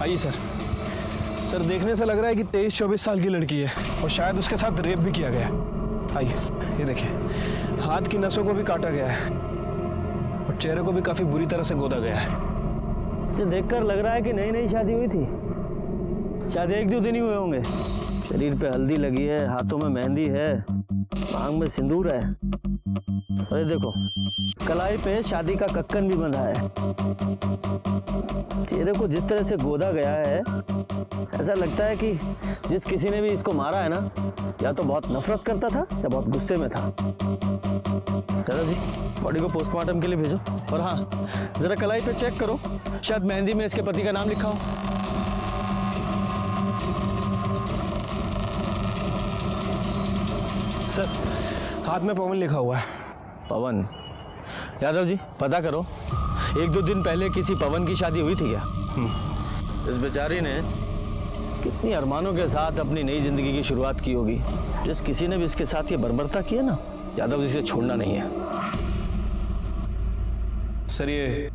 आइए sir. Sir देखने से लग रहा है कि 23-24 साल की लड़की है और शायद उसके साथ रेप भी किया गया है। आइए ये देखिए, हाथ की नसों को भी काटा गया है और चेहरे को भी काफी बुरी तरह से गोदा गया है। इसे देखकर लग रहा है कि नई नई शादी हुई थी, शायद 1-2 दिन ही हुए होंगे। शरीर पे हल्दी लगी है, हाथों में मेहंदी है, मांग में सिंदूर है। अरे देखो, कलाई पे शादी का कक्कन भी बंधा है। चेहरे को जिस तरह से गोदा गया है, ऐसा लगता है कि जिस किसी ने भी इसको मारा है ना, या तो बहुत नफरत करता था या बहुत गुस्से में था। दादाजी, बॉडी को पोस्टमार्टम के लिए भेजो। और हाँ, जरा कलाई पे चेक करो, शायद मेहंदी में इसके पति का नाम लिखा हो। सर हाथ में पवन लिखा हुआ है। पवन? यादव जी, पता करो, 1-2 दिन पहले किसी पवन की शादी हुई थी क्या? इस बेचारी ने कितनी अरमानों के साथ अपनी नई जिंदगी की शुरुआत की होगी। जिस किसी ने भी इसके साथ ये बर्बरता की है ना, यादव जी से छोड़ना नहीं है। सर ये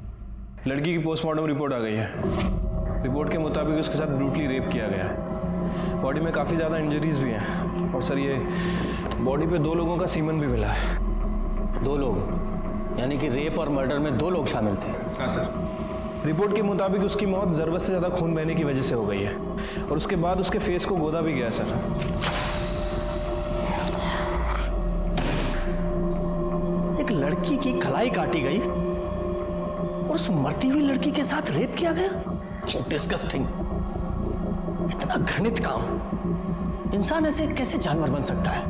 लड़की की पोस्टमार्टम रिपोर्ट आ गई है। रिपोर्ट के मुताबिक उसके साथ ब्रूटली रेप किया गया है। बॉडी में काफ़ी ज़्यादा इंजरीज भी हैं और सर ये बॉडी पे 2 लोगों का सीमन भी मिला है। 2 लोग? यानी कि रेप और मर्डर में 2 लोग शामिल थे? हाँ सर। रिपोर्ट के मुताबिक उसकी मौत ज़रूरत से ज़्यादा खून बहने की वजह से हो गई है और उसके बाद उसके फेस को गोदा भी गया सर। एक लड़की की कलाई काटी गई और उस मरती हुई लड़की के साथ रेप किया गया? डिस्गस्टिंग। इतना घृणित काम। इंसान ऐसे कैसे जानवर बन सकता है?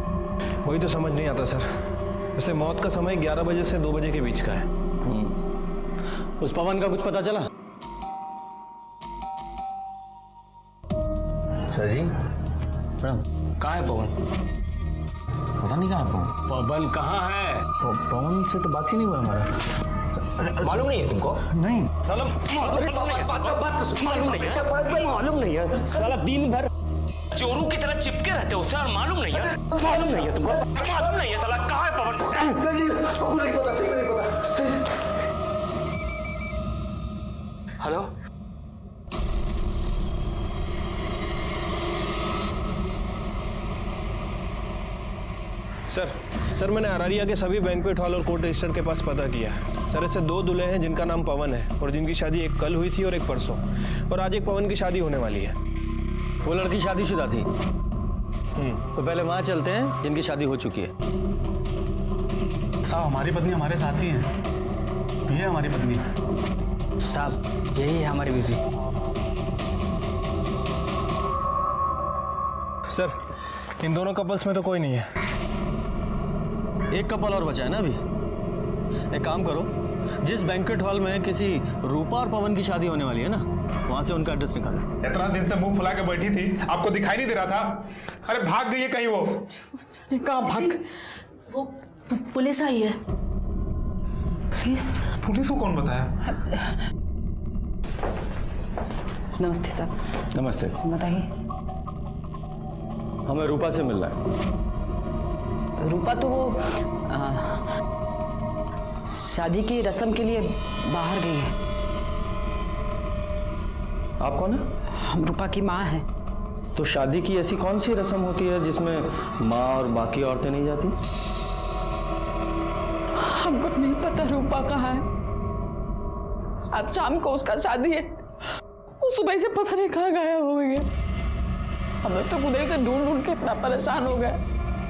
वही तो समझ नहीं आता सर। वैसे मौत का समय 11 बजे से 2 बजे के बीच का है। उस पवन का कुछ पता चला? सर जी, मैडम, कहाँ है पवन? पता नहीं कहाँ है पवन। पवन कहाँ है? पवन से तो बात ही नहीं हुआ हमारा। मालूम नहीं है तुमको? नहीं साला मालूम नहीं है। साला दिन भर चोरू की तरह चिपके रहते हो उससे और मालूम नहीं है? मालूम नहीं है तुमको? मालूम नहीं है साला कहाँ है पवन? हेलो, सर मैंने अरारिया के सभी बैंक्वेट हॉल और कोर्ट रजिस्टर के पास पता किया। सर ऐसे 2 दूल्हे हैं जिनका नाम पवन है और जिनकी शादी एक कल हुई थी और एक परसों, और आज एक पवन की शादी होने वाली है। वो लड़की शादीशुदा थी? तो पहले वहां चलते हैं जिनकी शादी हो चुकी है। साहब, हमारी पत्नी हमारे साथ ही है। ये हमारी पत्नी। साहब यही है हमारी बीवी। सर इन दोनों कपल्स में तो कोई नहीं है। एक कपल और बचा है ना अभी। एक काम करो, जिस बैंक्वेट हॉल में किसी रूपा और पवन की शादी होने वाली है ना, वहां से उनका एड्रेस निकालो। इतना दिन से मुंह फुला के बैठी थी, आपको दिखाई नहीं दे रहा था? अरे भाग गई है कहीं वो? कहाँ भाग? वो पुलिस आई है। पुलिस? पुलिस को कौन बताया? नमस्ते साहब। नमस्ते। बताइए। हमें रूपा से मिलना है। रूपा तो वो शादी की रस्म के लिए बाहर गई है। आप कौन है? हम रूपा की माँ हैं। तो शादी की ऐसी कौन सी रस्म होती है जिसमें माँ और बाकी औरतें नहीं जाती? हमको नहीं पता रूपा कहाँ है। आज शाम को उसका शादी है। वो सुबह से पता नहीं कहाँ गायब हो गई है। हम लोग तो उधर से ढूंढ ढूंढ के इतना परेशान हो गए,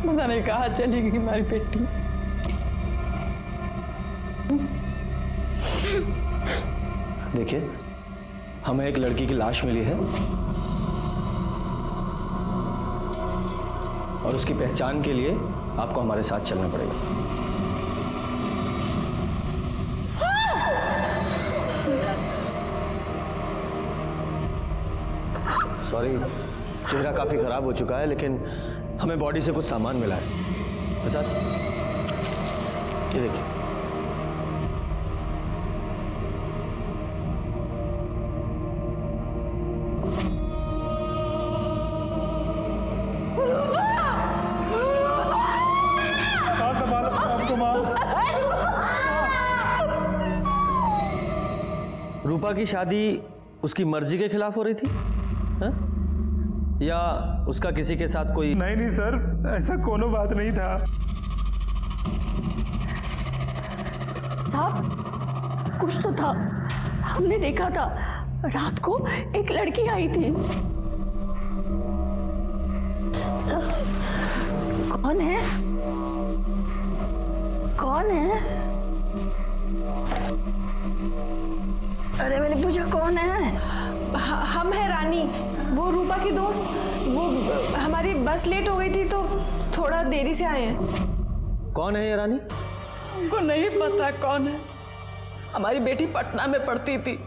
पता नहीं कहाँ चली गई हमारी बेटी। देखिए, हमें एक लड़की की लाश मिली है और उसकी पहचान के लिए आपको हमारे साथ चलना पड़ेगा। सॉरी, चेहरा काफी खराब हो चुका है, लेकिन हमें बॉडी से कुछ सामान मिला है। प्रसाद, ये देखिए। रूपा की शादी उसकी मर्जी के खिलाफ हो रही थी हा? या उसका किसी के साथ कोई? नहीं नहीं सर, ऐसा कोनो बात नहीं था। साहब कुछ तो था, हमने देखा था रात को एक लड़की आई थी। कौन है? कौन है? अरे मैंने पूछा कौन है? हम है रानी, वो रूपा की दोस्त। वो हमारी बस लेट हो गई थी तो थोड़ा देरी से आए हैं। कौन है ये रानी? हमको नहीं पता कौन है। हमारी बेटी पटना में पढ़ती थी,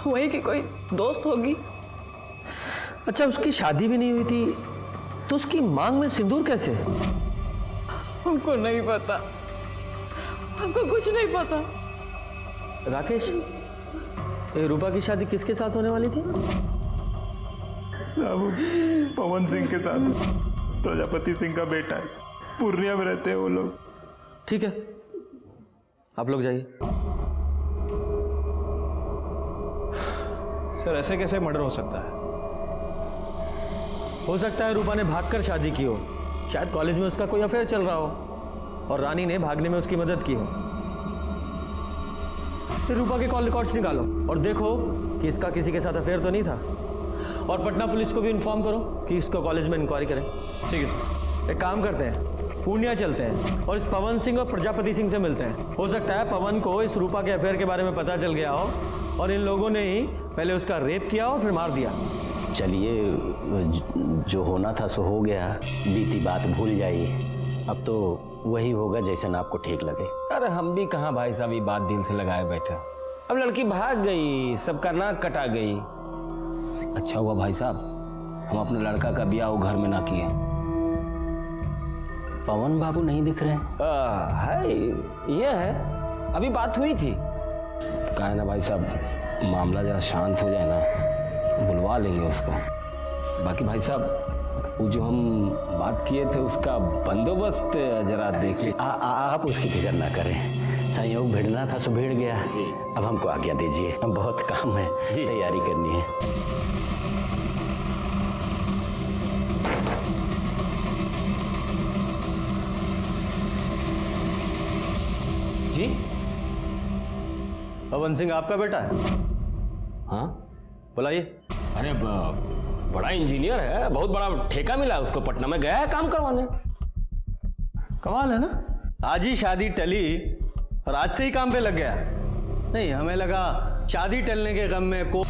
वही की कोई दोस्त होगी। अच्छा, उसकी शादी भी नहीं हुई थी तो उसकी मांग में सिंदूर कैसे? हमको नहीं पता, हमको कुछ नहीं पता। राकेश, ये रूपा की शादी किसके साथ होने वाली थी? साहब पवन सिंह के साथ, प्रजापति सिंह का बेटा है, पूर्णिया में रहते हैं वो लोग। ठीक है, आप लोग जाइए। सर ऐसे कैसे मर्डर हो सकता है? हो सकता है रूपा ने भागकर शादी की हो, शायद कॉलेज में उसका कोई अफेयर चल रहा हो और रानी ने भागने में उसकी मदद की हो। फिर रूपा के कॉल रिकॉर्ड्स निकालो और देखो कि इसका किसी के साथ अफेयर तो नहीं था, और पटना पुलिस को भी इन्फॉर्म करो कि इसको कॉलेज में इंक्वायरी करें। ठीक है सर। एक काम करते हैं, पूर्णिया चलते हैं और इस पवन सिंह और प्रजापति सिंह से मिलते हैं। हो सकता है पवन को इस रूपा के अफेयर के बारे में पता चल गया हो और इन लोगों ने ही पहले उसका रेप किया और फिर मार दिया। चलिए, जो होना था सो हो गया, बीती बात भूल जाइए। अब तो वही होगा जैसा आपको ठीक लगे। अरे हम भी कहाँ भाई साहब ये बात दिल से लगाए बैठे। अब लड़की भाग गई, सबका नाक कटा गई। अच्छा हुआ भाई साहब हम अपने लड़का का ब्याह वो घर में ना किए। पवन बाबू नहीं दिख रहे? है, ये है, अभी बात हुई थी। कहा है ना भाई साहब, मामला जरा शांत हो जाए ना, बुलवा लेंगे उसको। बाकी भाई साहब वो जो हम बात किए थे उसका बंदोबस्त जरा देख लीजिए। आप उसकी फिक्र ना करें, संयोग भिड़ना था सो भिड़ गया। अब हमको आज्ञा दीजिए, बहुत काम है, तैयारी करनी है। जी पवन सिंह आपका बेटा है? हाँ, बुलाइए। अरे बड़ा इंजीनियर है, बहुत बड़ा ठेका मिला है उसको, पटना में गया है काम करवाने। कमाल है ना, आज ही शादी टली और आज से ही काम पे लग गया। नहीं, हमें लगा शादी टलने के गम में को।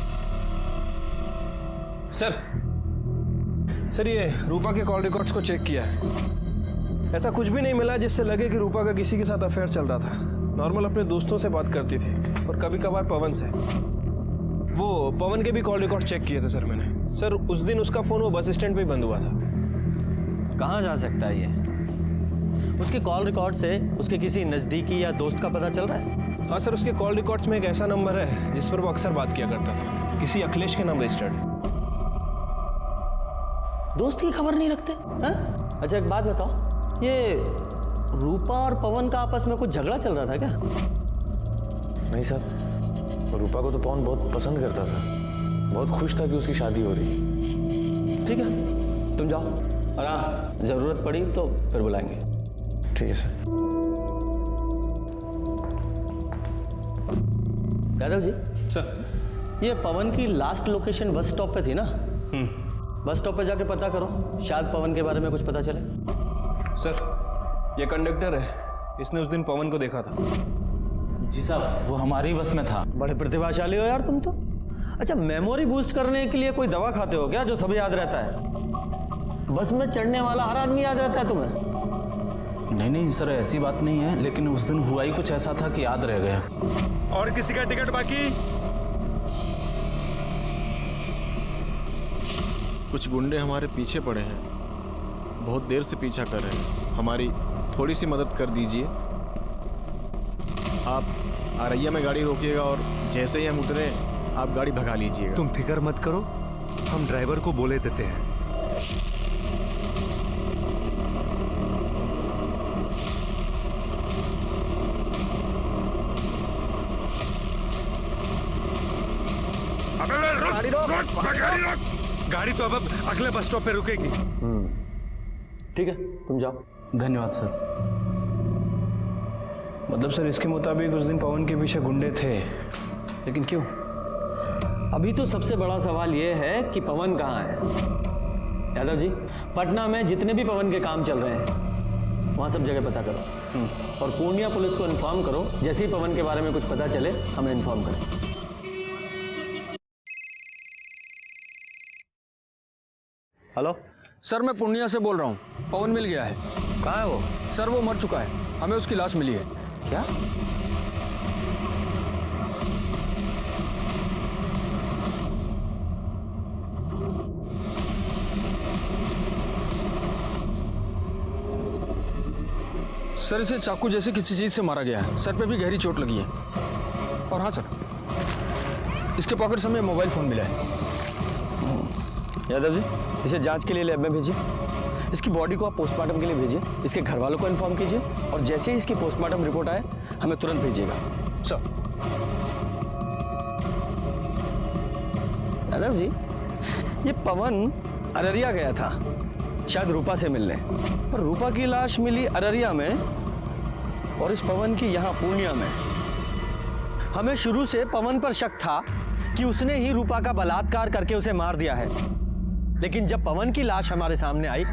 सर ये रूपा के कॉल रिकॉर्ड्स को चेक किया है, ऐसा कुछ भी नहीं मिला जिससे लगे कि रूपा का किसी के साथ अफेयर चल रहा था। नॉर्मल अपने दोस्तों से बात करती थी और कभी कभार पवन से। वो पवन के भी कॉल रिकॉर्ड चेक किए थे सर मैंने। सर उस दिन उसका फोन वो बस स्टैंड पे ही बंद हुआ था। कहाँ जा सकता है ये? उसके कॉल रिकॉर्ड से उसके किसी नजदीकी या दोस्त का पता चल रहा है? हाँ सर, उसके कॉल रिकॉर्ड्स में एक ऐसा नंबर है जिस पर वो अक्सर बात किया करता था, किसी अखिलेश के नाम रजिस्टर्ड है। दोस्त की खबर नहीं रखते हैं? अच्छा एक बात बताओ, ये रूपा और पवन का आपस में कुछ झगड़ा चल रहा था क्या? नहीं सर, रूपा को तो पवन बहुत पसंद करता था, बहुत खुश था कि उसकी शादी हो रही। ठीक है, तुम जाओ और हाँ, जरूरत पड़ी तो फिर बुलाएंगे। ठीक है सर। यादव जी सर, ये पवन की लास्ट लोकेशन बस स्टॉप पे थी ना? बस स्टॉप पे जाके पता करो, शायद पवन के बारे में कुछ पता चले। सर ये कंडक्टर है, इसने उस दिन पवन को देखा था। जी साहब, वो हमारी बस में था। बड़े प्रतिभाशाली हो यार तुम तो। अच्छा, मेमोरी बूस्ट करने के लिए कोई दवा खाते हो क्या जो सब याद रहता है? बस में चढ़ने वाला हर आदमी याद रहता है तुम्हें? नहीं नहीं सर, ऐसी बात नहीं है, लेकिन उस दिन हुआ ही कुछ ऐसा था कि याद रह गया। और किसी का टिकट बाकी? कुछ गुंडे हमारे पीछे पड़े हैं, बहुत देर से पीछा कर रहे हैं, हमारी थोड़ी सी मदद कर दीजिए। आप आरैया में गाड़ी रोकिएगा और जैसे ही हम उतरे आप गाड़ी भगा लीजिएगा। तुम फिक्र मत करो, हम ड्राइवर को बोले देते हैं। गाड़ी तो अब अगले बस स्टॉप पे रुकेगी। ठीक है, तुम जाओ। धन्यवाद सर। मतलब सर इसके मुताबिक उस दिन पवन के पीछे गुंडे थे, लेकिन क्यों? अभी तो सबसे बड़ा सवाल यह है कि पवन कहाँ है। यादव जी, पटना में जितने भी पवन के काम चल रहे हैं वहाँ सब जगह पता करो और पूर्णिया पुलिस को इन्फॉर्म करो। जैसे ही पवन के बारे में कुछ पता चले हमें इन्फॉर्म करें। हेलो सर, मैं पूर्णिया से बोल रहा हूँ। पवन मिल गया है। कहाँ है वो? सर वो मर चुका है, हमें उसकी लाश मिली है। क्या? सर इसे चाकू जैसे किसी चीज से मारा गया है। सर पे भी गहरी चोट लगी है। और हाँ सर, इसके पॉकेट से हमें मोबाइल फोन मिला है। यादव जी, इसे जांच के लिए लैब में भेजिए। इसकी बॉडी को आप पोस्टमार्टम के लिए भेजिए। इसके घर वालों को इन्फॉर्म कीजिए और जैसे ही इसकी पोस्टमार्टम रिपोर्ट आए हमें तुरंत भेजिएगा। सर। यादव जी, ये पवन अररिया गया था शायद रूपा से मिलने, पर रूपा की लाश मिली अररिया में और इस पवन की यहाँ पूर्णिया में। हमें शुरू से पवन पर शक था कि उसने ही रूपा का बलात्कार करके उसे मार दिया है, लेकिन जब पवन की लाश हमारे सामने आई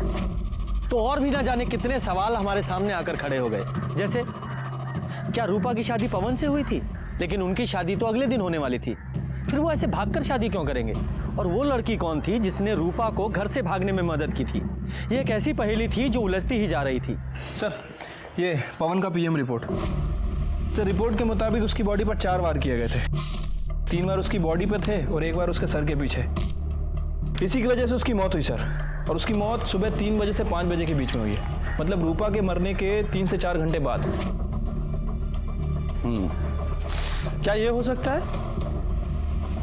तो और भी ना जाने कितने सवाल हमारे सामने आकर खड़े हो गए। जैसे, क्या रूपा की शादी पवन से हुई थी? लेकिन उनकी शादी तो अगले दिन होने वाली थी, फिर वो ऐसे भागकर शादी क्यों करेंगे? और वो लड़की कौन थी जिसने रूपा को घर से भागने में मदद की थी? ये एक ऐसी पहेली थी जो उलझती ही जा रही थी। सर ये पवन का पीएम रिपोर्ट। सर रिपोर्ट के मुताबिक उसकी बॉडी पर 4 वार किए गए थे। 3 बार उसकी बॉडी पे थे और 1 बार उसके सर के पीछे। इसी की वजह से उसकी मौत हुई सर। और उसकी मौत सुबह 3 बजे से 5 बजे के बीच में हुई है, मतलब रूपा के मरने के 3 से 4 घंटे बाद। क्या ये हो सकता है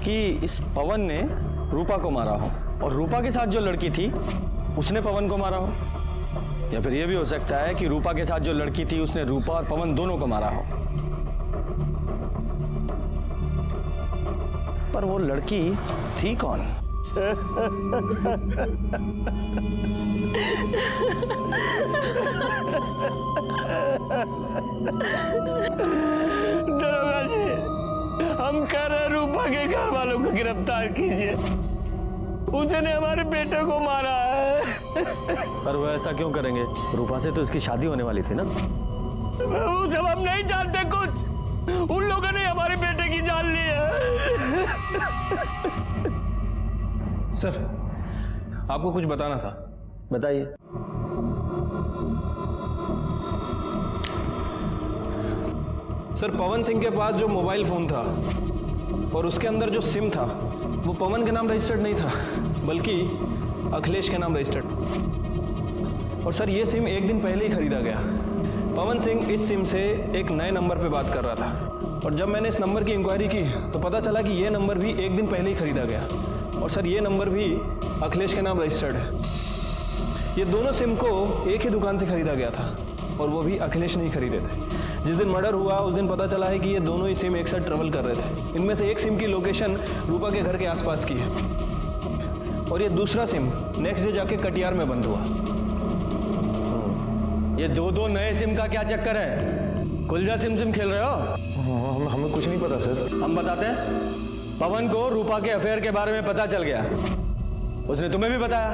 कि इस पवन ने रूपा को मारा हो और रूपा के साथ जो लड़की थी उसने पवन को मारा हो? या फिर ये भी हो सकता है कि रूपा के साथ जो लड़की थी उसने रूपा और पवन दोनों को मारा हो? पर वो लड़की थी कौन? दरोगा जी, हम कह रहे रूपा के घर वालों को गिरफ्तार कीजिए। उसने हमारे बेटे को मारा है। पर वो ऐसा क्यों करेंगे? रूपा से तो इसकी शादी होने वाली थी ना। जब हम नहीं जानते कुछ, उन लोगों ने हमारे बेटे की जान ली है। सर आपको कुछ बताना था। बताइए। सर पवन सिंह के पास जो मोबाइल फोन था और उसके अंदर जो सिम था वो पवन के नाम रजिस्टर्ड नहीं था, बल्कि अखिलेश के नाम रजिस्टर्ड। और सर ये सिम 1 दिन पहले ही खरीदा गया। पवन सिंह इस सिम से एक नए नंबर पे बात कर रहा था और जब मैंने इस नंबर की इंक्वायरी की तो पता चला कि ये नंबर भी 1 दिन पहले ही खरीदा गया। और सर ये नंबर भी अखिलेश के नाम रजिस्टर्ड है। ये दोनों सिम को एक ही दुकान से खरीदा गया था और वो भी अखिलेश नहीं खरीदे थे। जिस दिन मर्डर हुआ उस दिन पता चला है कि ये दोनों ही सिम एक साथ ट्रेवल कर रहे थे। इनमें से एक सिम की लोकेशन रूपा के घर के आसपास की है और ये दूसरा सिम नेक्स्ट डे जाके कटियार में बंद हुआ। ये 2 नए सिम का क्या चक्कर है? कुलजा सिम खेल रहे हो? हमें कुछ नहीं पता सर। हम बताते हैं। पवन को रूपा के अफेयर के बारे में पता चल गया। उसने तुम्हें भी बताया,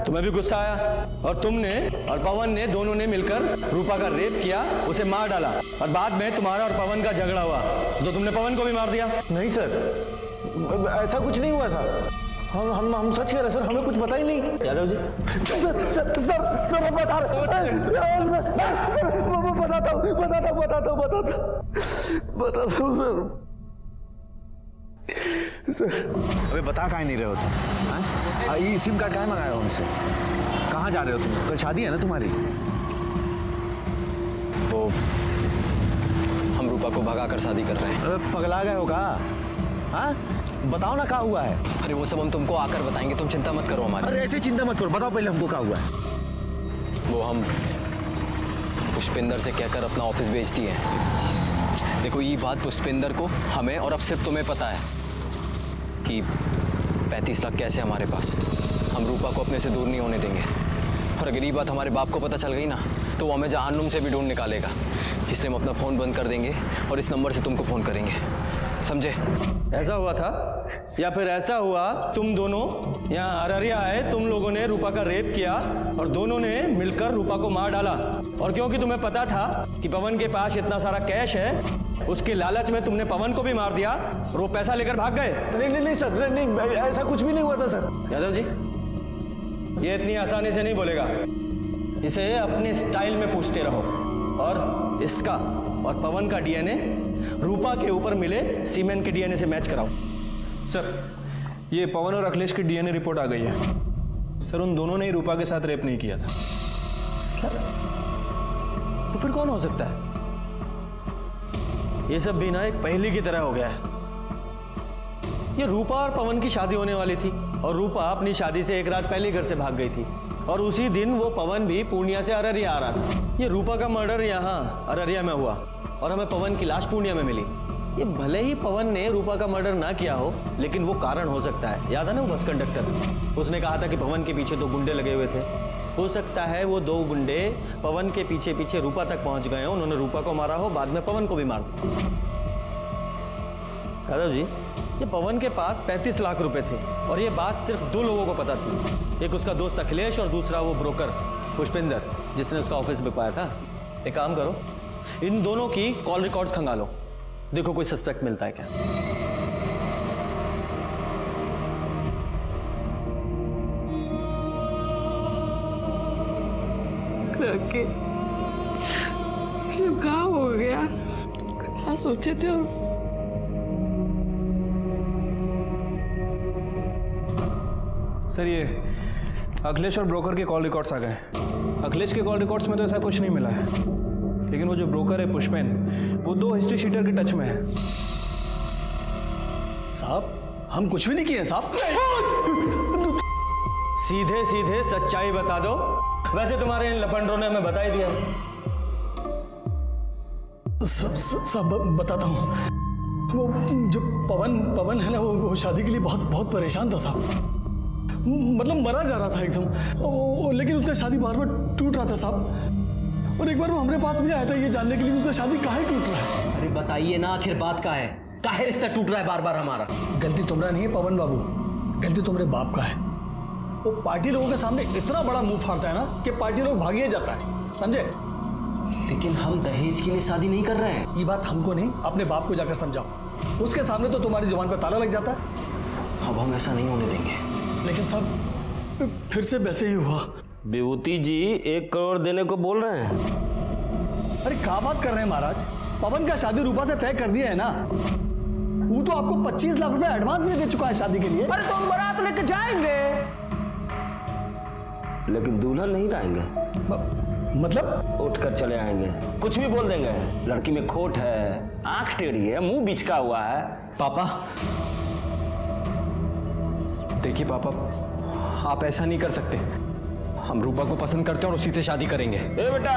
तुम्हें भी गुस्सा आया और तुमने और पवन ने दोनों ने मिलकर रूपा का रेप किया, उसे मार डाला और बाद में तुम्हारा और पवन का झगड़ा हुआ तो तुमने पवन को भी मार दिया। नहीं सर, ऐसा कुछ नहीं हुआ था। हम सच कह रहे सर, हमें कुछ पता ही नहीं। यादव जी, सर मैं बता रहा हूँ सर। अबे बता काहे नहीं रहे हो तुम? ये सिम कार्ड काहे मंगाया हो हमसे? कहाँ जा रहे हो तुम? कल शादी है ना तुम्हारी? वो हम रूपा को भगा कर शादी कर रहे हैं। अरे पगला गए हो कहा? हाँ बताओ ना क्या हुआ है? अरे वो सब हम तुमको आकर बताएंगे, तुम चिंता मत करो हमारी। अरे ऐसे चिंता मत करो, बताओ पहले हमको क्या हुआ है। वो हम पुष्पेंद्र से कहकर अपना ऑफिस बेच दिए। देखो ये बात पुष्पेंद्र को, हमें और अब सिर्फ तुम्हें पता है कि 35 लाख कैसे हमारे पास? हम रूपा को अपने से दूर नहीं होने देंगे। और अगर ये बात हमारे बाप को पता चल गई ना तो वो हमें जहन्नुम से भी ढूंढ निकालेगा। इसलिए हम अपना फ़ोन बंद कर देंगे और इस नंबर से तुमको फ़ोन करेंगे, समझे? ऐसा हुआ था या फिर ऐसा हुआ तुम दोनों यहाँ अररिया आए, तुम लोगों ने रूपा का रेप किया और दोनों ने मिलकर रूपा को मार डाला, और क्योंकि तुम्हें पता था कि पवन के पास इतना सारा कैश है, उसके लालच में तुमने पवन को भी मार दिया और वो पैसा लेकर भाग गए। नहीं सर, नहीं, ऐसा कुछ भी नहीं हुआ था सर। यादव जी, ये इतनी आसानी से नहीं बोलेगा, इसे अपने स्टाइल में पूछते रहो। और इसका और पवन का डीएनए रूपा के ऊपर मिले सीमेंट के डीएनए से मैच कराओ। सर, ये पवन और अखिलेश की डीएनए रिपोर्ट आ गई है सर। उन दोनों ने ही रूपा के साथ रेप नहीं किया था। क्या? तो फिर कौन हो सकता है? ये सब भी ना एक पहेली की तरह हो गया है। ये रूपा और पवन की शादी होने वाली थी और रूपा अपनी शादी से एक रात पहले घर से भाग गई थी, और उसी दिन वो पवन भी पूर्णिया से अररिया आ रहा था। ये रूपा का मर्डर यहाँ अररिया में हुआ और हमें पवन की लाश पूर्णिया में मिली। ये भले ही पवन ने रूपा का मर्डर ना किया हो, लेकिन वो कारण हो सकता है। याद है ना वो बस कंडक्टर, उसने कहा था कि पवन के पीछे 2 गुंडे लगे हुए थे। हो सकता है वो 2 गुंडे पवन के पीछे पीछे रूपा तक पहुंच गए हो, उन्होंने रूपा को मारा हो, बाद में पवन को भी मार दिया। यादव जी, ये पवन के पास 35 लाख रुपए थे और ये बात सिर्फ 2 लोगों को पता थी। एक उसका दोस्त अखिलेश और दूसरा वो ब्रोकर पुष्पिंदर, जिसने उसका ऑफिस बिकवाया था। एक काम करो, इन दोनों की कॉल रिकॉर्ड्स खंगालो, देखो कोई सस्पेक्ट मिलता है क्या। राकेश, सब कहाँ हो गया? क्या सोचे थे? सर, ये अखिलेश और ब्रोकर के कॉल रिकॉर्ड्स आ गए। अखिलेश के कॉल रिकॉर्ड्स में तो ऐसा कुछ नहीं मिला है, लेकिन वो जो ब्रोकर है पुष्पेन, वो 2 हिस्ट्री शीटर के टच में है। साहब, हम कुछ भी नहीं किए साहब। सीधे सीधे सच्चाई बता दो। वैसे तुम्हारे इन लफंडरों ने हमें बता ही दिया। सब बताता हूँ। वो जो पवन है ना, वो शादी के लिए बहुत परेशान था साहब। मतलब मरा जा रहा था एकदम, लेकिन उसका शादी बार बार टूट रहा था साहब। और एक बार वो हमारे पास भी आया था ये जानने के लिए उसका शादी काहे टूट रहा है। अरे बताइए ना, आखिर बात का है, काहे रिश्ता टूट रहा है बार बार हमारा? गलती तुम्हारा नहीं है पवन बाबू, गलती तुम्हारे बाप का है। वो पार्टी लोगों के सामने इतना बड़ा मुंह फाड़ता है ना कि पार्टी लोग भागिए जाता है, समझे? लेकिन हम दहेज के लिए शादी नहीं कर रहे हैं। ये बात हमको नहीं, अपने बाप को जाकर समझाओ। उसके सामने तो तुम्हारी जुबान पर ताला लग जाता है। अब हम ऐसा नहीं होने देंगे। लेकिन सब फिर से वैसे ही हुआ। विभूति जी 1 करोड़ देने को बोल रहे हैं। अरे क्या बात कर रहे हैं महाराज? पवन का शादी रूपा से तय कर दिया है ना। वो तो आपको 25 लाख रुपए एडवांस भी दे चुका है शादी के लिए। अरे तो हम बारात लेके जाएंगे, लेकिन दुल्हन नहीं लाएंगे। मतलब उठ कर चले आएंगे, कुछ भी बोल देंगे। लड़की में खोट है, आंख टेढ़ी है, मुंह बिचका हुआ है। पापा देखिए, पापा आप ऐसा नहीं कर सकते। हम रूपा को पसंद करते हैं और उसी से शादी करेंगे। ए बेटा,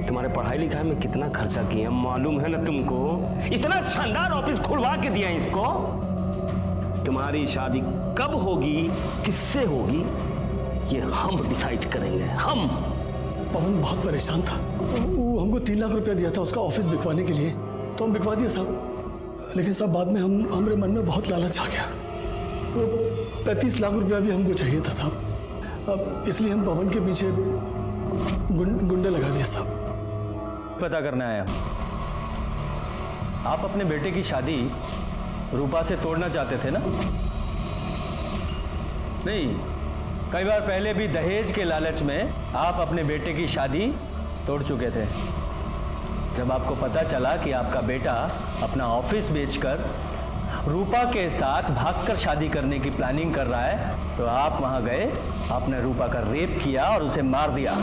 तुम्हारे पढ़ाई लिखाई में कितना खर्चा किए मालूम है ना तुमको? इतना शानदार ऑफिस खुलवा के दिया इसको। तुम्हारी शादी कब होगी, किससे होगी, ये हम डिसाइड करेंगे। हम। पवन बहुत परेशान था, वो हमको 3 लाख रुपया दिया था उसका ऑफिस बिकवाने के लिए, तो हम बिकवा दिया साहब। लेकिन सब बाद में हमारे मन में बहुत लालच आ गया। 35 लाख रुपया भी हमको चाहिए था साहब। अब इसलिए हम पवन के पीछे गुंडे लगा दिए साहब। पता करने आया। आप अपने बेटे की शादी रूपा से तोड़ना चाहते थे ना? नहीं, कई बार पहले भी दहेज के लालच में आप अपने बेटे की शादी तोड़ चुके थे। जब आपको पता चला कि आपका बेटा अपना ऑफिस बेचकर रूपा के साथ भागकर शादी करने की प्लानिंग कर रहा है, तो आप वहां गए, आपने रूपा का रेप किया और उसे मार दिया,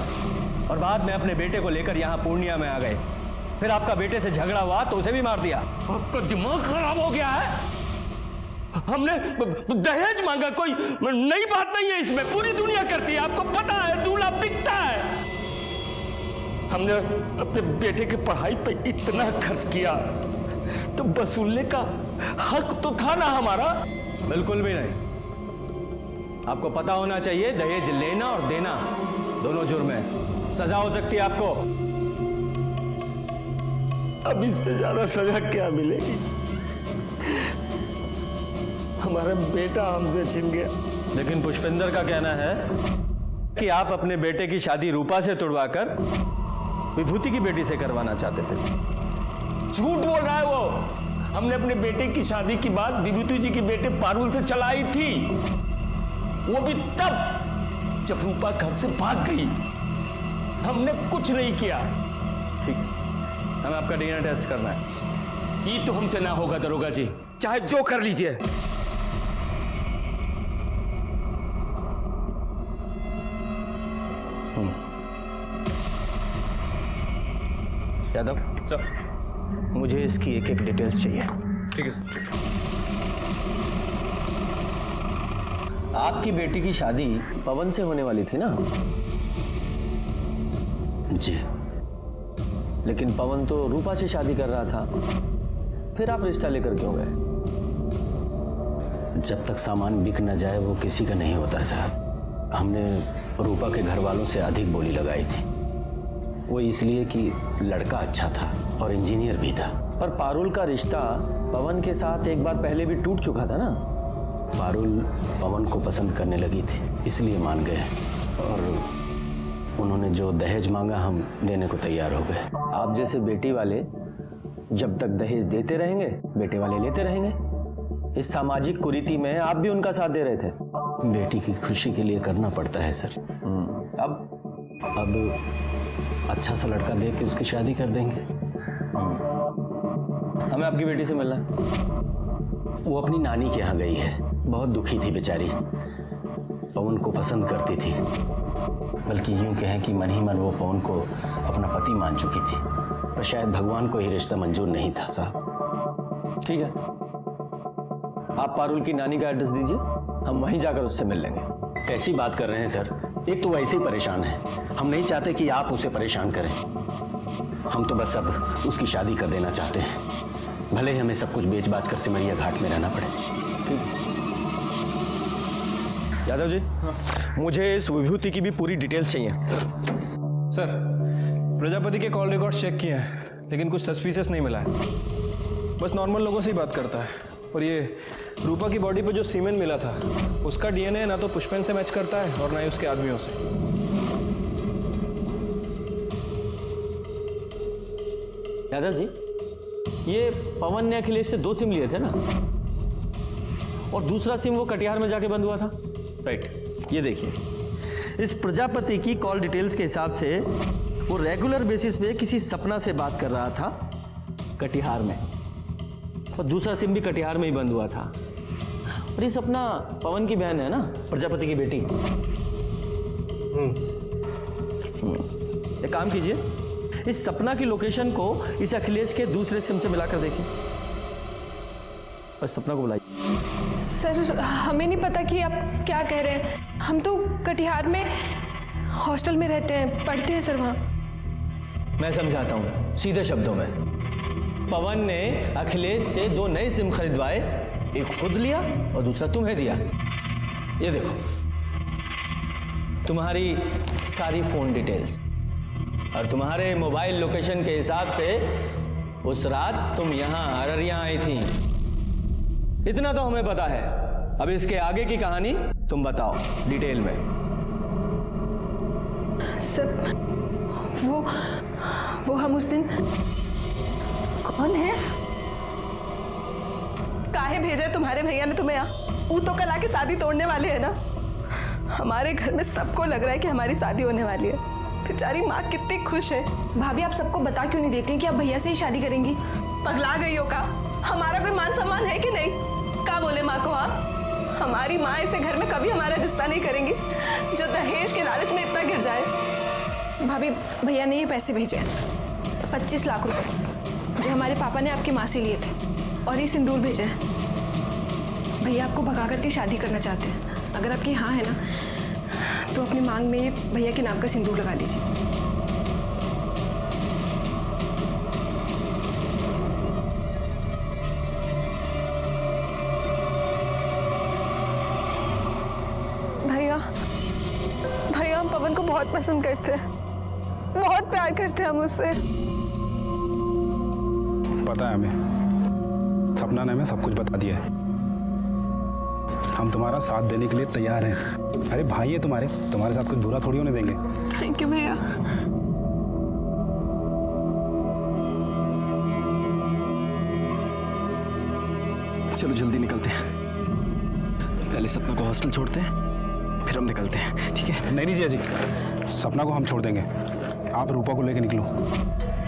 और बाद में अपने बेटे को लेकर यहाँ पूर्णिया में आ गए। फिर आपका बेटे से झगड़ा हुआ तो उसे भी मार दिया। आपका दिमाग खराब हो गया है? हमने दहेज मांगा, कोई नई बात नहीं है इसमें, पूरी दुनिया करती है, आपको पता है, दूल्हा बिकता है। हमने अपने बेटे की पढ़ाई पे इतना खर्च किया तो वसूलने का हक तो था ना हमारा। बिल्कुल भी नहीं। आपको पता होना चाहिए दहेज लेना और देना दोनों जुर्म है, सजा हो सकती है आपको। अब इससे ज्यादा सजा क्या मिलेगी? हमारा बेटा हमसे छिन गया। लेकिन पुष्पेंद्र का कहना है कि आप अपने बेटे की शादी रूपा से तुड़वाकर विभूति की बेटी से करवाना चाहते थे। झूठ बोल रहा है वो। हमने अपने बेटे की शादी की बात विभूति जी के बेटे पारुल से चलाई थी, वो भी तब जब रूपा घर से भाग गई। हमने कुछ नहीं किया। ठीक है, हमें आपका डीएनए टेस्ट करना है। ये तो हमसे ना होगा दरोगा जी, चाहे जो कर लीजिए। यादव सर, मुझे इसकी एक एक डिटेल्स चाहिए। ठीक है सर। आपकी बेटी की शादी पवन से होने वाली थी ना? जी। लेकिन पवन तो रूपा से शादी कर रहा था, फिर आप रिश्ता लेकर क्यों गए? जब तक सामान बिक न जाए वो किसी का नहीं होता साहब। हमने रूपा के घर वालों से अधिक बोली लगाई थी, वो इसलिए कि लड़का अच्छा था और इंजीनियर भी था। पर पारुल का रिश्ता पवन के साथ एक बार पहले भी टूट चुका था ना? पारुल पवन को पसंद करने लगी थी, इसलिए मान गए और उन्होंने जो दहेज मांगा हम देने को तैयार हो गए। आप जैसे बेटी वाले जब तक दहेज देते रहेंगे, बेटे वाले लेते रहेंगे। इस सामाजिक कुरीति में आप भी उनका साथ दे रहे थे। बेटी की खुशी के लिए करना पड़ता है सर। अब अच्छा सा लड़का देख के उसकी शादी कर देंगे। हमें आपकी बेटी से मिलना है। वो अपनी नानी के यहाँ गई है, बहुत दुखी थी बेचारी। पवन को पसंद करती थी, बल्कि यूं कहें कि मन ही मन वो पवन को अपना पति मान चुकी थी, पर शायद भगवान को ही रिश्ता मंजूर नहीं था साहब। ठीक है, आप पारुल की नानी का एड्रेस दीजिए, हम वहीं जाकर उससे मिल लेंगे। कैसी बात कर रहे हैं सर? एक तो वैसे ही परेशान है, हम नहीं चाहते कि आप उसे परेशान करें। हम तो बस अब उसकी शादी कर देना चाहते हैं, भले ही हमें सब कुछ बेच बाच कर सिमरिया घाट में रहना पड़े। ठीक है यादव जी, मुझे इस विभूति की भी पूरी डिटेल्स चाहिए। सर, प्रजापति के कॉल रिकॉर्ड चेक किए हैं, लेकिन कुछ सस्पिशियस नहीं मिला है। बस नॉर्मल लोगों से ही बात करता है। और ये रूपा की बॉडी पे जो सीमेंट मिला था, उसका डीएनए ना तो पुष्पेन से मैच करता है और ना ही उसके आदमियों से। यादव जी, ये पवन ने अखिलेश से 2 सिम लिए थे ना, और दूसरा सिम वो कटिहार में जाके बंद हुआ था। राइट, ये देखिए, इस प्रजापति की कॉल डिटेल्स के हिसाब से वो रेगुलर बेसिस पे किसी सपना से बात कर रहा था कटिहार में, और दूसरा सिम भी कटिहार में ही बंद हुआ था। और ये सपना पवन की बहन है ना, प्रजापति की बेटी। एक काम कीजिए, इस सपना की लोकेशन को इस अखिलेश के दूसरे सिम से मिलाकर देखिए और सपना को बुलाइए। सर, हमें नहीं पता कि आप क्या कह रहे हैं। हम तो कटिहार में हॉस्टल में रहते हैं, पढ़ते हैं सर वहाँ। मैं समझाता हूँ सीधे शब्दों में। पवन ने अखिलेश से 2 नए सिम खरीदवाए, एक खुद लिया और दूसरा तुम्हें दिया। ये देखो, तुम्हारी सारी फोन डिटेल्स और तुम्हारे मोबाइल लोकेशन के हिसाब से उस रात तुम यहाँ अररिया आई थी। इतना तो हमें पता है। अब इसके आगे की कहानी तुम बताओ डिटेल में। सर, वो हम उस दिन। कौन है? काहे भेजा तुम्हारे भैया ने तुम्हें यहाँ? वो तो कल आके शादी तोड़ने वाले हैं ना। हमारे घर में सबको लग रहा है कि हमारी शादी होने वाली है। बेचारी माँ कितनी खुश है। भाभी, आप सबको बता क्यों नहीं देती हैं कि आप भैया से ही शादी करेंगी? पगला गई हो का? हमारा कोई मान सम्मान है कि नहीं? क्या बोले माँ को? हाँ, हमारी माँ ऐसे घर में कभी हमारा रिश्ता नहीं करेंगी जो दहेज के लालच में इतना गिर जाए। भाभी, भैया ने ये पैसे भेजे हैं, 25 लाख रुपए, जो हमारे पापा ने आपकी माँ से लिए थे, और ये सिंदूर भेजे हैं। भैया आपको भगा करके शादी करना चाहते हैं। अगर आपकी हाँ है ना, तो अपनी मांग में ये भैया के नाम का सिंदूर लगा लीजिए। बहुत पसंद करते हैं, बहुत प्यार करते हैं हम उससे। पता है हमें, सपना ने हमें सब कुछ बता दिया है। हम तुम्हारा साथ देने के लिए तैयार हैं। अरे भाई है तुम्हारे साथ कुछ बुरा थोड़ी होने देंगे। थैंक यू भैया। चलो जल्दी निकलते हैं, पहले सपना को हॉस्टल छोड़ते हैं, फिर हम निकलते हैं, ठीक है? नहीं जिया जी, सपना को हम छोड़ देंगे, आप रूपा को लेकर निकलो।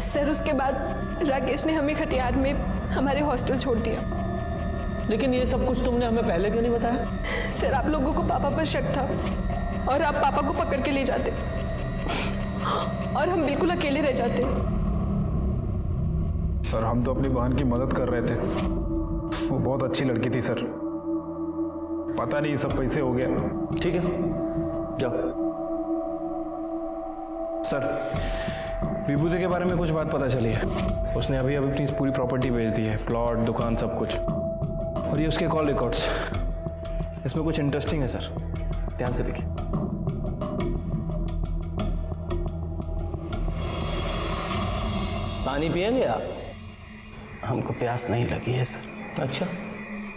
सर उसके बाद राकेश ने हमें खटियार में हमारे हॉस्टल छोड़ दिया। लेकिन ये सब कुछ तुमने हमें पहले क्यों नहीं बताया? सर आप लोगों को पापा पर शक था और आप पापा को पकड़ के ले जाते और हम बिल्कुल अकेले रह जाते। सर हम तो अपनी बहन की मदद कर रहे थे, वो बहुत अच्छी लड़की थी सर, पता नहीं सब कैसे हो गया। ठीक है जाओ। सर विभूति के बारे में कुछ बात पता चली है। उसने अभी अपनी पूरी प्रॉपर्टी बेच दी है, प्लॉट, दुकान, सब कुछ। और ये उसके कॉल रिकॉर्ड्स, इसमें कुछ इंटरेस्टिंग है सर, ध्यान से देखिए। पानी पिएंगे आप? हमको प्यास नहीं लगी है सर। अच्छा,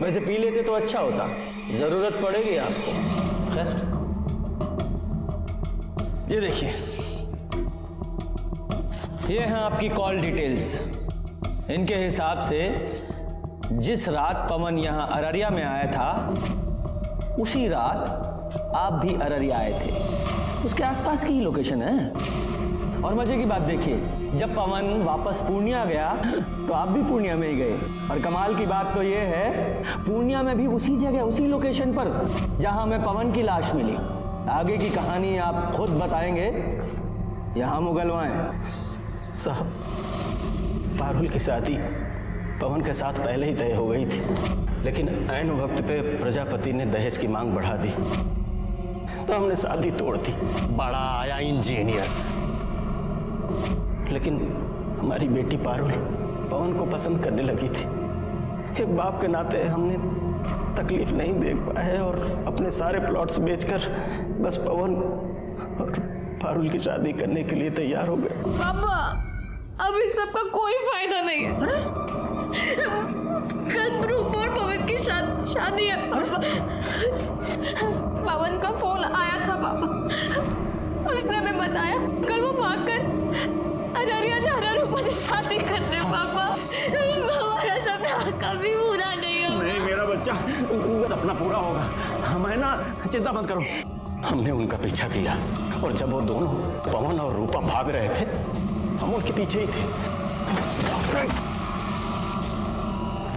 वैसे पी लेते तो अच्छा होता, जरूरत पड़ेगी आपको। खैर ये देखिए, ये हैं आपकी कॉल डिटेल्स। इनके हिसाब से जिस रात पवन यहाँ अररिया में आया था, उसी रात आप भी अररिया आए थे। उसके आसपास की ही लोकेशन है। और मजे की बात देखिए, जब पवन वापस पूर्णिया गया तो आप भी पूर्णिया में ही गए। और कमाल की बात तो ये है, पूर्णिया में भी उसी जगह, उसी लोकेशन पर जहां हमें पवन की लाश मिली। आगे की कहानी आप खुद बताएंगे, यहां मुगलवाएं। साहब, पारुल की शादी पवन के साथ पहले ही तय हो गई थी, लेकिन ऐन वक्त पे प्रजापति ने दहेज की मांग बढ़ा दी तो हमने शादी तोड़ दी। बड़ा आया इंजीनियर, लेकिन हमारी बेटी पारुल पवन को पसंद करने लगी थी। एक बाप के नाते हमने तकलीफ नहीं देख पाए और अपने सारे प्लॉट्स बेचकर बस पवन और पारुल की शादी करने के लिए तैयार हो गए। पापा, अब इन सब का कोई फायदा नहीं है। कल रूपा और पवन की शादी है पापा। पवन का फोन आया था पापा, उसने हमें बताया कल वो भागकर अररिया जा रहा रूपा से शादी करने। पापा हमारा सपना कभी पूरा नहीं होगा। नहीं मेरा बच्चा, सपना पूरा होगा। हमें ना चिंता मत करो। हमने उनका पीछा किया और जब वो दोनों पवन और रूपा भाग रहे थे, हम उनके पीछे ही थे।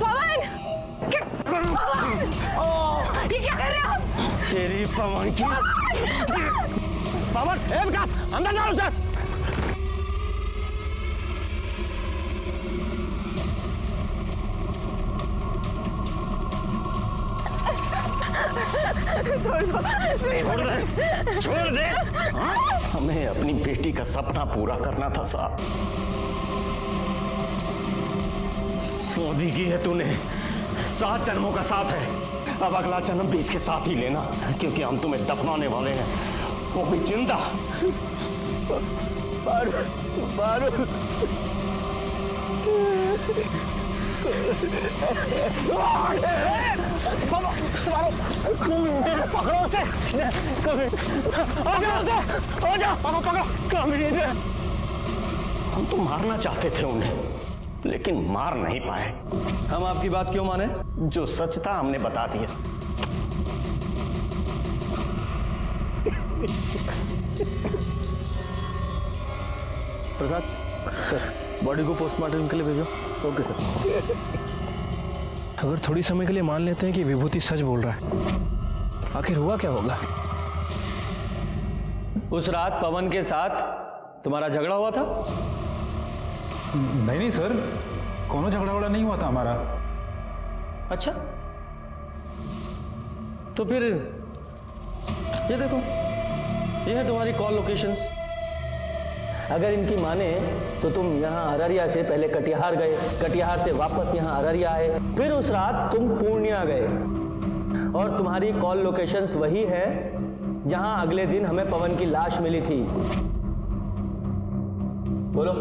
पवन! ये क्या कर रहे हो आप? तेरी पवन की पवन, ए विकास, अंदर जाओ सर। छोड़ दे। हमें अपनी बेटी का सपना पूरा करना था साहब। शादी की है तूने, 7 जन्मों का साथ है। अब अगला जन्म भी इसके साथ ही लेना, क्योंकि हम तुम्हें दफनाने वाले हैं, वो भी जिंदा। पकड़ो उसे, हम तो मारना चाहते थे उन्हें, लेकिन मार नहीं पाए। हम आपकी बात क्यों माने? जो सच था हमने बता दिया। प्रसाद सर, बॉडी को पोस्टमार्टम के लिए भेजो। Okay sir. अगर थोड़ी समय के लिए मान लेते हैं कि विभूति सच बोल रहा है, आखिर हुआ क्या होगा? उस रात पवन के साथ तुम्हारा झगड़ा हुआ था? नहीं सर, कोनो झगड़ा वगड़ा नहीं हुआ था हमारा। अच्छा, तो फिर ये देखो, ये है तुम्हारी कॉल लोकेशंस। अगर इनकी माने तो तुम यहाँ अररिया से पहले कटिहार गए, कटिहार से वापस यहाँ अररिया आए, फिर उस रात तुम पूर्णिया गए, और तुम्हारी कॉल लोकेशंस वही है जहां अगले दिन हमें पवन की लाश मिली थी। बोलो,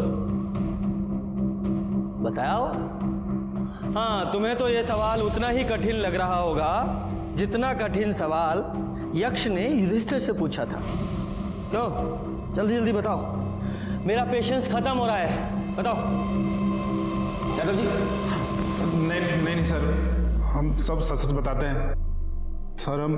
बताओ। हाँ, तुम्हें तो यह सवाल उतना ही कठिन लग रहा होगा जितना कठिन सवाल यक्ष ने युधिष्ठिर से पूछा था। लो, जल्दी जल्दी बताओ, मेरा पेशेंस खत्म हो रहा है, बताओ। यादव जी, नहीं सर, हम सब सच सच बताते हैं सर। हम